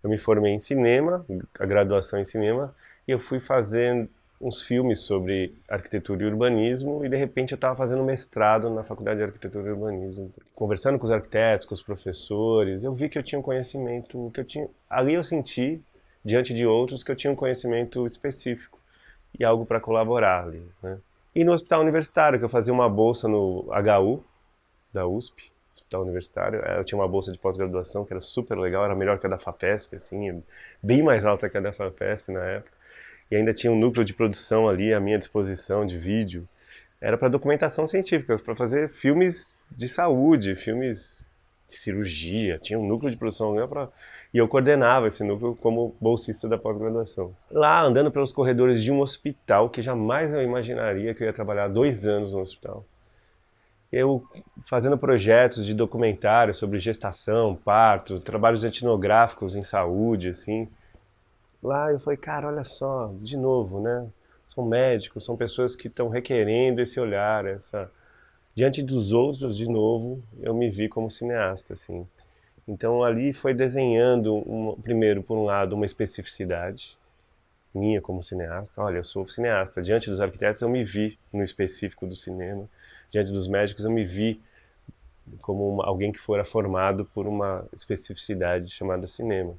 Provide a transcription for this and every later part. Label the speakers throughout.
Speaker 1: eu me formei em cinema, a graduação em cinema, e eu fui fazer uns filmes sobre arquitetura e urbanismo, e de repente eu estava fazendo mestrado na Faculdade de Arquitetura e Urbanismo. Conversando com os arquitetos, com os professores, eu vi que eu tinha um conhecimento, que eu tinha... Ali eu senti, diante de outros, que eu tinha um conhecimento específico e algo para colaborar ali, né? E no hospital universitário, que eu fazia uma bolsa no HU, da USP, Hospital Universitário, eu tinha uma bolsa de pós-graduação que era super legal, era melhor que a da FAPESP, assim, bem mais alta que a da FAPESP na época. E ainda tinha um núcleo de produção ali à minha disposição, de vídeo. Era para documentação científica, para fazer filmes de saúde, filmes de cirurgia. Tinha um núcleo de produção e eu coordenava esse núcleo como bolsista da pós-graduação. Lá, andando pelos corredores de um hospital, que jamais eu imaginaria que eu ia trabalhar 2 anos no hospital. Eu fazendo projetos de documentário sobre gestação, parto, trabalhos etnográficos em saúde, assim. Lá eu falei, cara, olha só, de novo, né? São médicos, são pessoas que estão requerendo esse olhar, essa... Diante dos outros, de novo, eu me vi como cineasta, assim. Então ali foi desenhando, primeiro, por um lado, uma especificidade minha como cineasta. Olha, eu sou cineasta. Diante dos arquitetos eu me vi no específico do cinema. Diante dos médicos eu me vi como alguém que fora formado por uma especificidade chamada cinema.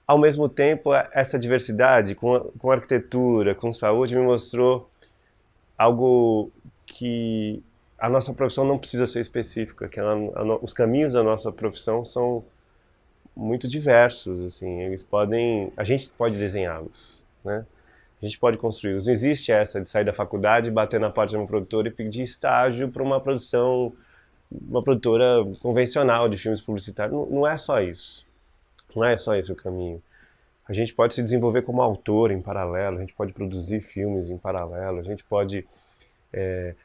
Speaker 1: Ao mesmo tempo, essa diversidade com arquitetura, com saúde, me mostrou algo que a nossa profissão não precisa ser específica, que os caminhos da nossa profissão são muito diversos, assim, a gente pode desenhá-los, né? A gente pode construí-los. Não existe essa de sair da faculdade, bater na porta de uma produtora e pedir estágio para uma produtora convencional de filmes publicitários. Não, não é só isso. Não é só esse o caminho. A gente pode se desenvolver como autor em paralelo, a gente pode produzir filmes em paralelo, a gente pode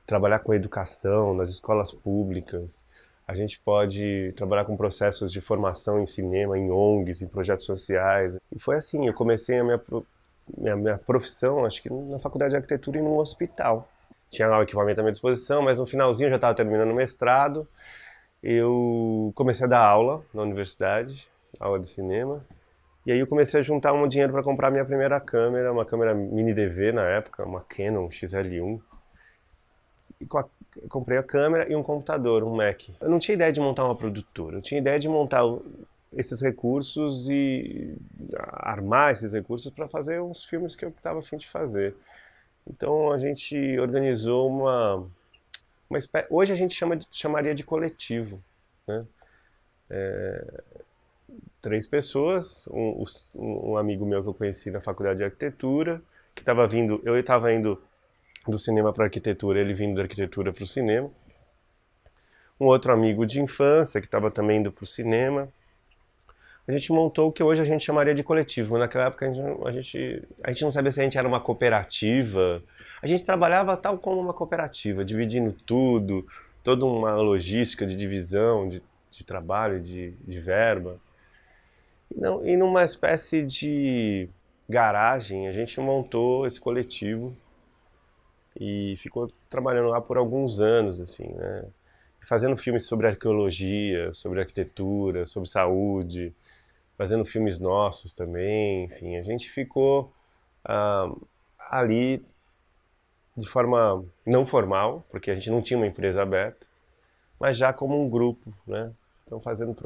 Speaker 1: trabalhar com a educação nas escolas públicas, a gente pode trabalhar com processos de formação em cinema, em ONGs, em projetos sociais. E foi assim, eu comecei a minha profissão, acho que na faculdade de arquitetura e num hospital. Tinha lá o equipamento à minha disposição, mas no finalzinho eu já estava terminando o mestrado, eu comecei a dar aula na universidade, aula de cinema. E aí eu comecei a juntar um dinheiro para comprar minha primeira câmera, uma câmera mini DV na época, uma Canon XL1. E comprei a câmera e um computador, um Mac. Eu não tinha ideia de montar uma produtora, eu tinha ideia de montar esses recursos e armar esses recursos para fazer uns filmes que eu estava a fim de fazer. Então a gente organizou uma espécie... Hoje a gente chamaria de coletivo, né? 3 pessoas, um amigo meu que eu conheci na faculdade de arquitetura, que estava vindo, eu estava indo do cinema para a arquitetura, ele vindo da arquitetura para o cinema. Um outro amigo de infância que estava também indo para o cinema. A gente montou o que hoje a gente chamaria de coletivo. Naquela época a gente não sabia se a gente era uma cooperativa. A gente trabalhava tal como uma cooperativa, dividindo tudo, toda uma logística de divisão, de trabalho, de verba. E numa espécie de garagem, a gente montou esse coletivo e ficou trabalhando lá por alguns anos, assim, né? Fazendo filmes sobre arqueologia, sobre arquitetura, sobre saúde, fazendo filmes nossos também, enfim. A gente ficou ali de forma não formal, porque a gente não tinha uma empresa aberta, mas já como um grupo, né? Então, fazendo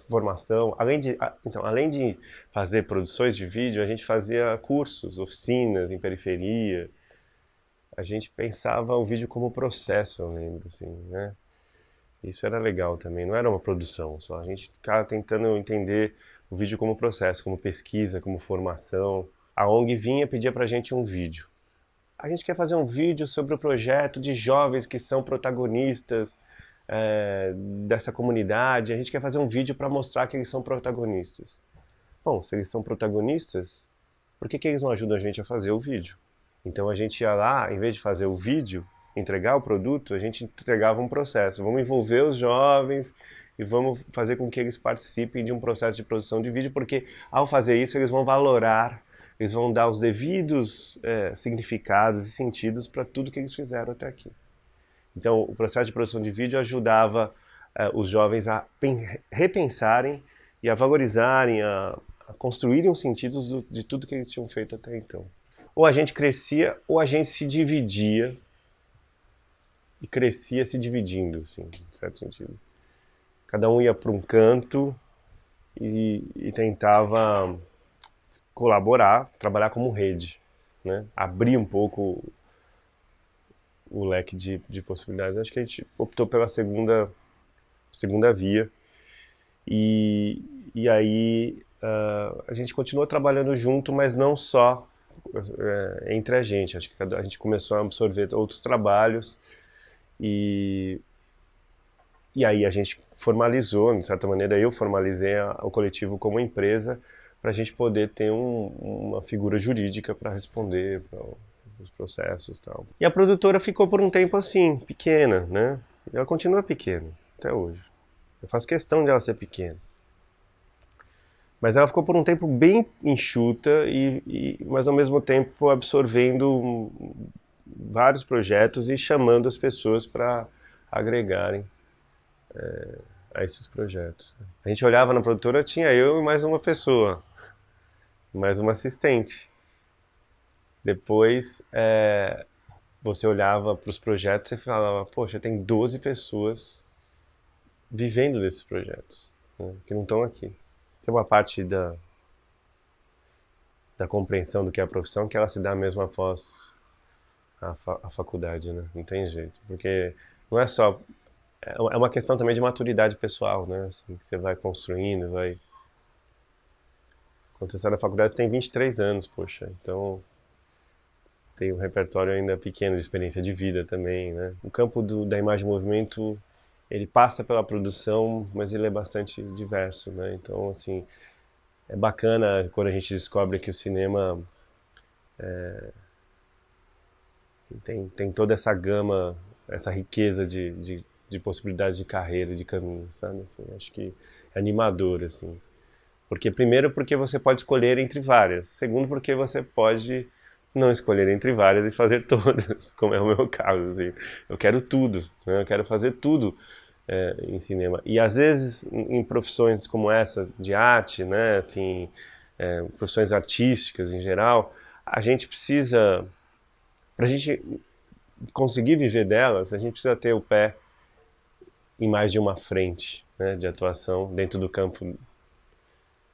Speaker 1: formação, além de fazer produções de vídeo, a gente fazia cursos, oficinas em periferia. A gente pensava o vídeo como processo, eu lembro, assim, né? Isso era legal também, não era uma produção só. A gente ficava tentando entender o vídeo como processo, como pesquisa, como formação. A ONG vinha e pedia pra gente um vídeo. A gente quer fazer um vídeo sobre o projeto de jovens que são protagonistas dessa comunidade, a gente quer fazer um vídeo para mostrar que eles são protagonistas. Bom, se eles são protagonistas, por que eles não ajudam a gente a fazer o vídeo? Então a gente ia lá, em vez de fazer o vídeo, entregar o produto, a gente entregava um processo. Vamos envolver os jovens e vamos fazer com que eles participem de um processo de produção de vídeo, porque ao fazer isso eles vão valorar, eles vão dar os devidos significados e sentidos para tudo que eles fizeram até aqui. Então, o processo de produção de vídeo ajudava os jovens a repensarem e a valorizarem construírem os sentidos de tudo que eles tinham feito até então. Ou a gente crescia, ou a gente se dividia, e crescia se dividindo, assim, em certo sentido. Cada um ia para um canto e tentava colaborar, trabalhar como rede, né? Abrir um pouco o leque de possibilidades. Acho que a gente optou pela segunda via. E aí a gente continuou trabalhando junto, mas não só entre a gente. Acho que a gente começou a absorver outros trabalhos e aí a gente formalizou, de certa maneira eu formalizei o coletivo como empresa para a gente poder ter uma figura jurídica para responder os processos e tal. E a produtora ficou por um tempo assim, pequena, né? E ela continua pequena, até hoje. Eu faço questão de ela ser pequena. Mas ela ficou por um tempo bem enxuta, mas ao mesmo tempo absorvendo vários projetos e chamando as pessoas para agregarem a esses projetos. A gente olhava na produtora, tinha eu e mais uma pessoa, mais uma assistente. Depois você olhava para os projetos e falava, poxa, tem 12 pessoas vivendo desses projetos, né, que não estão aqui. Tem uma parte da compreensão do que é a profissão que ela se dá mesmo após a faculdade, né? Não tem jeito, porque não é só... É uma questão também de maturidade pessoal, né? Assim, que você vai construindo, vai... Quando você sai da faculdade, você tem 23 anos, poxa, então tem um repertório ainda pequeno de experiência de vida também, né? O campo da imagem e movimento, ele passa pela produção, mas ele é bastante diverso, né? Então, assim, é bacana quando a gente descobre que o cinema tem toda essa gama, essa riqueza de possibilidades de carreira, de caminho, sabe? Assim, acho que é animador, assim. Primeiro, porque você pode escolher entre várias. Segundo, porque você pode não escolher entre várias e fazer todas, como é o meu caso, assim. Eu quero tudo, né? Eu quero fazer tudo em cinema. E às vezes, em profissões como essa, de arte, né? Assim, profissões artísticas em geral, a gente precisa, para a gente conseguir viver delas, a gente precisa ter o pé em mais de uma frente, né, de atuação dentro do campo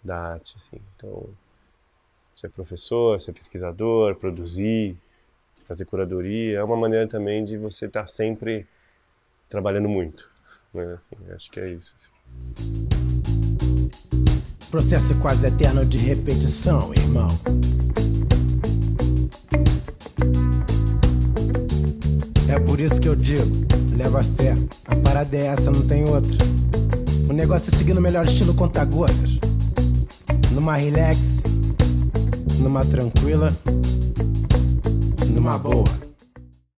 Speaker 1: da arte, assim. Então, ser professor, ser pesquisador, produzir, fazer curadoria, é uma maneira também de você estar sempre trabalhando muito, né? Assim, acho que é isso. Assim.
Speaker 2: Processo quase eterno de repetição, irmão. É por isso que eu digo, leva fé, a parada é essa, não tem outra. O negócio é seguir no melhor estilo conta-gotas. Numa relax, numa tranquila, numa boa.